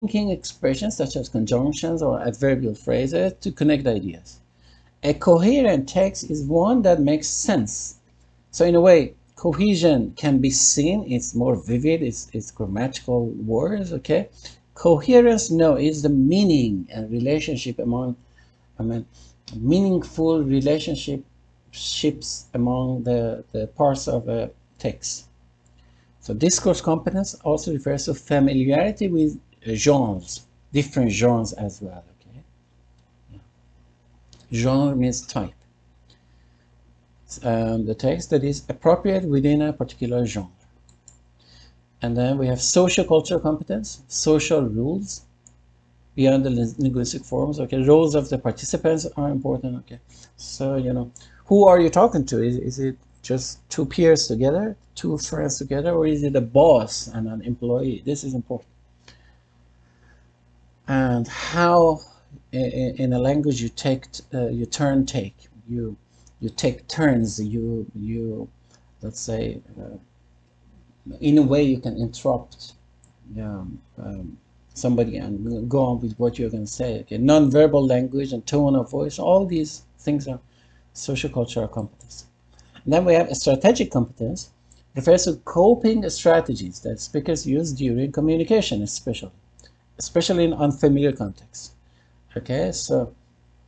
linking expressions such as conjunctions or adverbial phrases to connect ideas. A coherent text is one that makes sense. So in a way, cohesion can be seen, it's more vivid, it's grammatical words, okay? Coherence, no, is the meaning and relationship among, I mean, meaningful relationships among the parts of a text. So discourse competence also refers to familiarity with genres, different genres as well, okay? Genre means type. The text that is appropriate within a particular genre. And then we have social cultural competence, social rules beyond the linguistic forms. Okay, roles of the participants are important. Okay, so who are you talking to? Is it just two peers together, two friends together, or is it a boss and an employee? This is important. And how in a language you take you take turns. You let's say in a way you can interrupt somebody and go on with what you're going to say. Okay, non-verbal language and tone of voice, all these things are social cultural competence. And then we have a strategic competence, refers to coping strategies that speakers use during communication, especially in unfamiliar contexts. Okay, so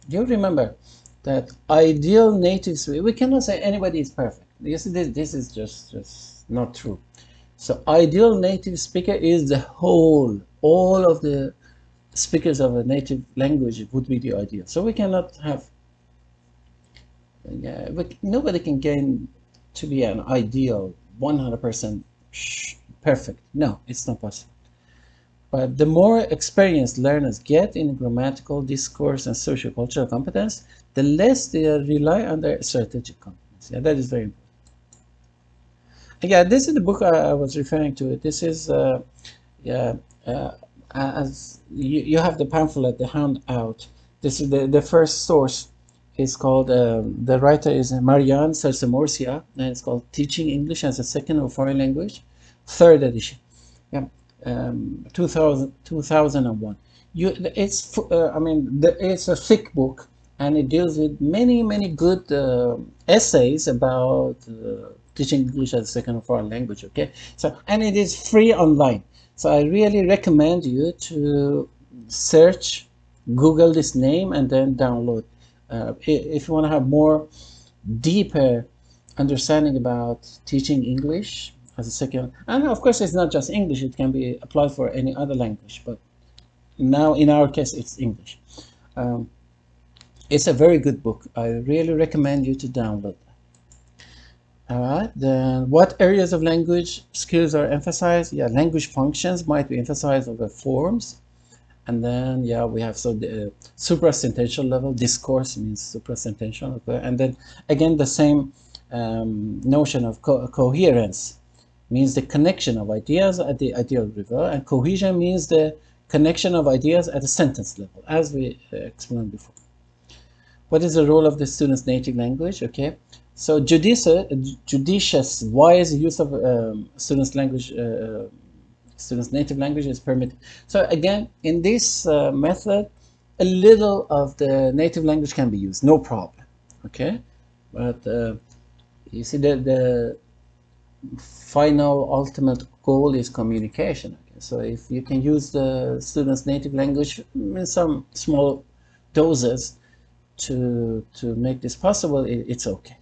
you remember that ideal native speaker, we cannot say anybody is perfect. You see, this is just not true. So ideal native speaker is the whole, all of the speakers of a native language would be the ideal. So we cannot have, but nobody can gain to be an ideal 100% perfect. No, it's not possible. But the more experienced learners get in grammatical, discourse, and social cultural competence, the less they rely on their strategic competence. Yeah, that is very important. Yeah, this is the book I was referring to. This is, yeah, as you have the pamphlet, the handout. This is the first source. It's called, the writer is Marianne Sarsamorsia, and it's called Teaching English as a Second or Foreign Language, third edition. Yeah, 2001. It's a thick book, and it deals with many good essays about teaching English as a second or foreign language. Okay, so and it is free online. So I really recommend you to search, Google this name, and then download. If you want to have more deeper understanding about teaching English as a second, and of course it's not just English, it can be applied for any other language, but now in our case it's English. It's a very good book. I really recommend you to download that. All right, then what areas of language skills are emphasized? Yeah, language functions might be emphasized over forms. And then, yeah, we have the suprasentential level. Discourse means suprasentential. Okay? And then again, the same notion of coherence means the connection of ideas at the ideal level, and cohesion means the connection of ideas at the sentence level, as we explained before. What is the role of the student's native language? Okay, so judicious, wise use of students' language. Students' native language is permitted. So again, in this method, a little of the native language can be used, no problem. Okay, but you see the final ultimate goal is communication. Okay? So if you can use the student's native language in some small doses to make this possible, it's okay.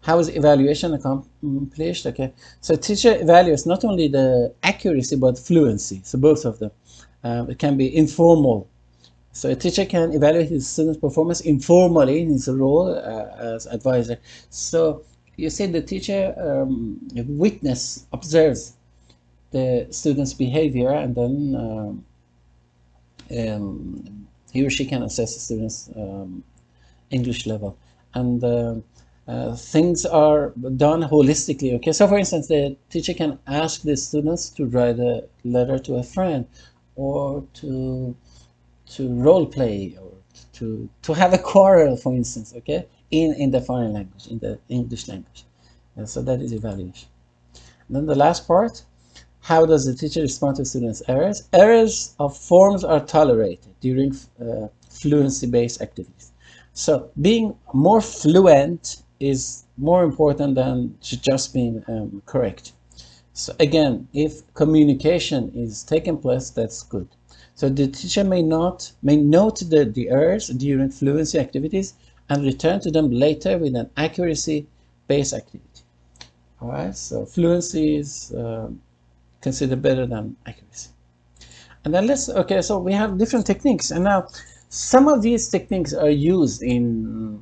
How is evaluation accomplished? Okay, so teacher evaluates not only the accuracy but fluency. So both of them. It can be informal. So a teacher can evaluate his student's performance informally in his role as advisor. So you see, the teacher observes the student's behavior, and then he or she can assess the student's English level. And things are done holistically. Okay, so for instance, the teacher can ask the students to write a letter to a friend, or to role play, or to have a quarrel, for instance. Okay, in the foreign language, in the English language. And so that is evaluation. And then the last part, How does the teacher respond to students' errors? Errors of forms are tolerated during fluency-based activities. So being more fluent is more important than just being correct. So again, if communication is taking place, that's good. So the teacher may note the errors during fluency activities and return to them later with an accuracy-based activity. All right, so fluency is considered better than accuracy. And then okay, so we have different techniques, and now some of these techniques are used in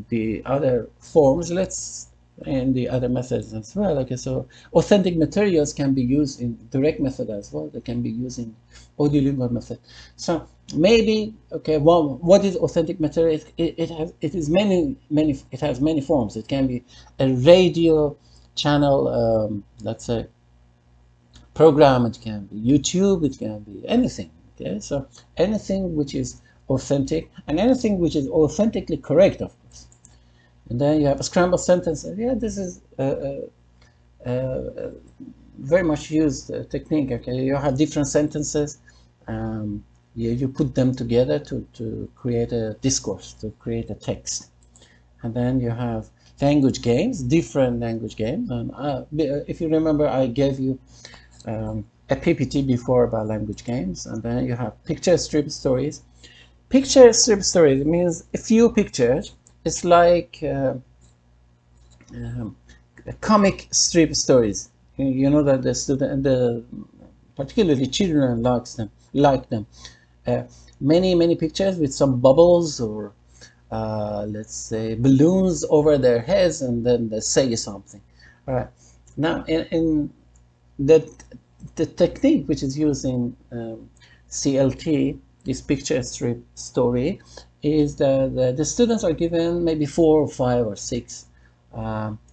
the other forms. In the other methods as well. Okay, so authentic materials can be used in direct method as well. They can be used in audiolingual method. So maybe, okay, well, what is authentic material? It has many forms. It can be a radio channel, let's say, program. It can be YouTube. It can be anything. Okay, so anything which is authentic and anything which is authentically correct, of course. And then you have a scrambled sentence. Yeah, this is very much used technique. Okay, you have different sentences. You put them together to create a discourse, to create a text. And then you have language games, different language games. And if you remember, I gave you a PPT before about language games. And then you have picture strip stories. Picture strip stories means a few pictures. It's like comic strip stories. You know that particularly children like them. Many pictures with some bubbles or let's say balloons over their heads, and then they say something. All right. Now, in the technique which is used in CLT, this picture strip story, is that the students are given maybe 4 or 5 or 6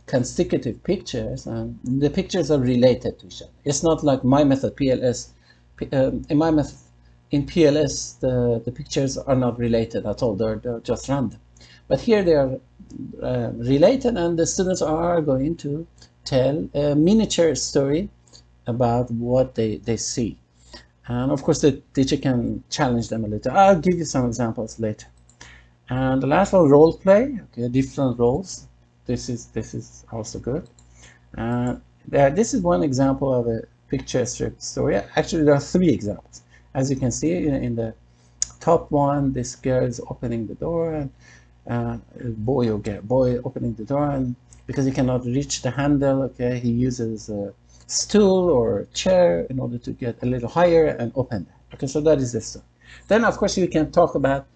consecutive pictures, and the pictures are related to each other. It's not like my method, PLS. In my method, in PLS, the pictures are not related at all. They're just random. But here they are related, and the students are going to tell a miniature story about what they see. And of course, the teacher can challenge them a little. I'll give you some examples later. And the last one, role play. Okay, different roles. This is also good. This is one example of a picture strip story. Actually, there are 3 examples. As you can see in the top one, this girl is opening the door, and boy opening the door, and because he cannot reach the handle, okay, he uses a stool or a chair in order to get a little higher and open it. Okay, so that is the story. Then, of course, you can talk about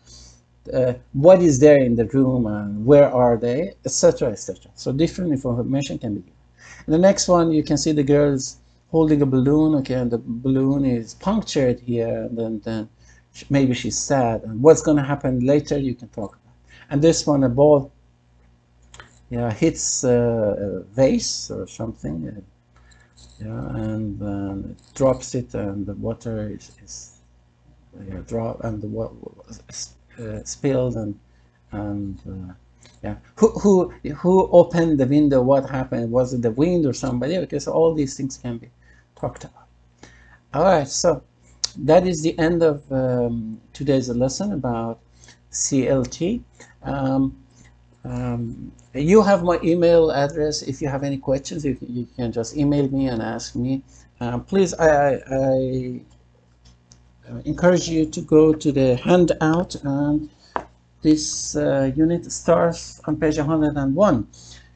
what is there in the room and where are they, etc., etc. So different information can be given. In the next one, you can see the girls holding a balloon, okay, and the balloon is punctured here, and then maybe she's sad, and what's going to happen later you can talk about. And this one, a ball hits a vase or something, and it drops it, and the water is drop, and the water spilled, and who opened the window? What happened? Was it the wind or somebody? Okay, so all these things can be talked about. All right, so that is the end of today's lesson about CLT. You have my email address. If you have any questions, you can just email me and ask me. Please, I encourage you to go to the handout, and this unit starts on page 101,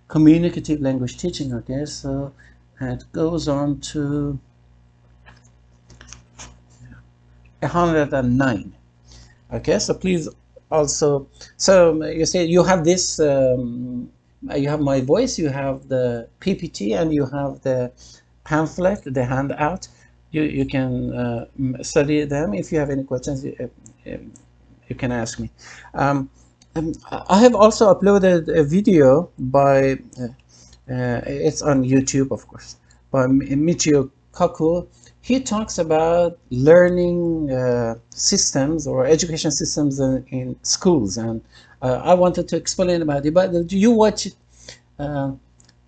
communicative language teaching. Okay, so it goes on to 109. Okay, so please also, so you say you have this, you have my voice, you have the PPT, and you have the pamphlet, the handout. You can study them. If you have any questions, you can ask me. I have also uploaded a video by, it's on YouTube, of course, by Michio Kaku. He talks about learning systems or education systems in schools, and I wanted to explain about it, but you watch it.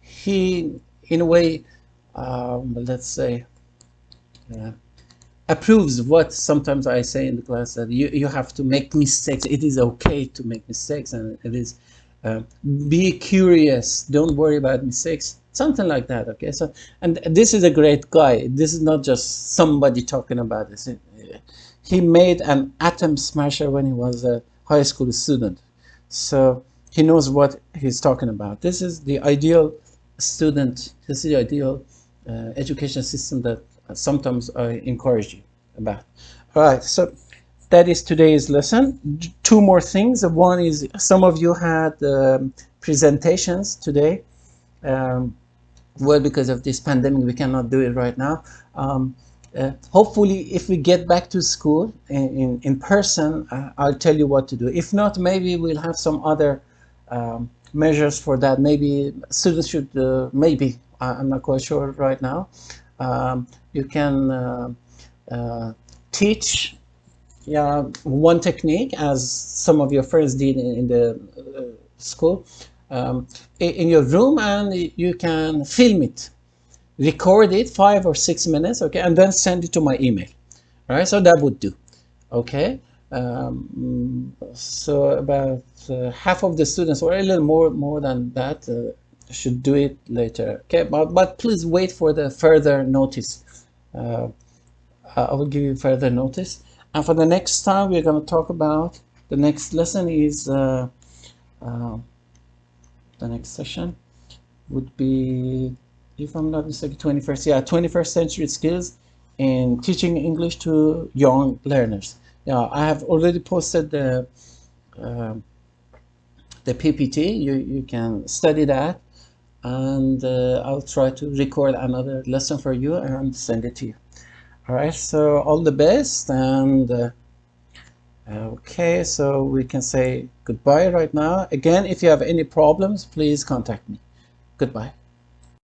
He, in a way, let's say, approves what sometimes I say in the class, that you have to make mistakes. It is okay to make mistakes, and it is uh, be curious. Don't worry about mistakes. Something like that. Okay. So, and this is a great guy. This is not just somebody talking about this. He made an atom smasher when he was a high school student. So he knows what he's talking about. This is the ideal student. This is the ideal education system that sometimes I encourage you about. All right, so that is today's lesson. Two more things. One is some of you had presentations today. Well, because of this pandemic, we cannot do it right now. Hopefully, if we get back to school in person, I'll tell you what to do. If not, maybe we'll have some other measures for that. Maybe students should, maybe, I'm not quite sure right now. You can teach one technique, as some of your friends did in the school, in your room, and you can film it, record it 5 or 6 minutes, okay, and then send it to my email. All right, so that would do. Okay, so about half of the students, or a little more than that, should do it later. Okay, but please wait for the further notice. I will give you further notice. And for the next time, we're going to talk about, the next lesson is the next session would be, if I'm not mistaken, 21st century skills in teaching English to young learners. Now, I have already posted the PPT. You can study that, and I'll try to record another lesson for you and send it to you. All right, so all the best, and okay, so we can say goodbye right now. Again, if you have any problems, please contact me. Goodbye.